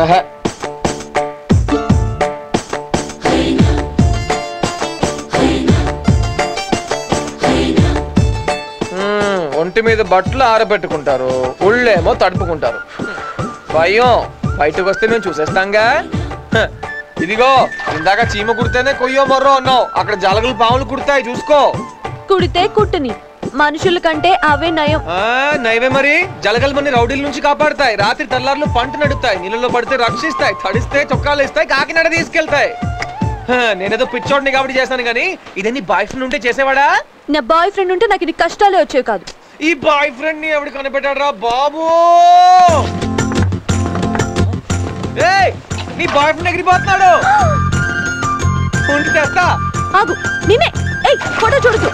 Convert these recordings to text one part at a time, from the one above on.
రహ ఒంటి మీద బట్టలు ఆరబెట్టుకుంటారు, ఒళ్ళేమో తడుపుకుంటారు. భయం, బయటకు వస్తే మేము చూసేస్తాంగా. ఇదిగో ఇందాక చీమ కుడితేనే కొయ్యో మొర్రో అన్నావు, అక్కడ జలగలు పాములు కుడతాయి చూసుకో. కుడితే కుట్టని, మనుషుల కంటే అవే నయం. నయమే మరి. జలగలు మన రౌడీల నుంచి కాపాడుతాయి, రాత్రి తెల్లారులు పంట నడుతాయి, నీళ్ళలో పడితే రక్షిస్తాయి, తడిస్తే చొక్కాలు ఇస్తాయి, కాకినాడ తీసుకెళ్తాయి. నేనేదో పిచ్చోడిని కాబట్టి చేశాను గానీ ఇదే నీ బాయ్ ఫ్రెండ్ ఉంటే చేసేవాడా? నా బాయ్ ఫ్రెండ్ ఉంటే నాకు ఇది కష్టాలే వచ్చేవి కాదు. ఈ బాయ్ ఫ్రెండ్ ని ఎవడు కనిపెట్టాడ్రా బాబు? ఏయ్, నీ బాయ్ ఫ్రెండ్ ఎగిరిపోతున్నాడు. ఉండి తెస్తా. ఆగు, నేనే. ఏయ్, ఫోటో చూడదు.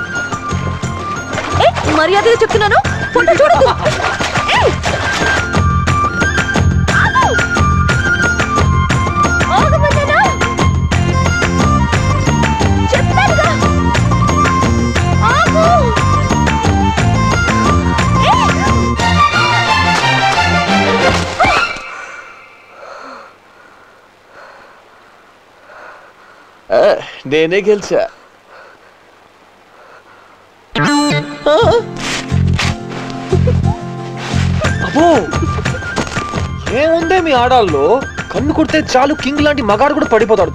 ఏయ్, మర్యాదగా చెప్తున్నాను, ఫోటో చూడదు. ఏయ్, ఆగమన్నానా? చెప్తానుగా. ఆగు. నేనే గెలిచా. అబ్బో, ఏముందే మీ ఆడాల్లో? కన్ను కొడితే చాలు కింగ్ లాంటి మగాడు కూడా పడిపోతాడు.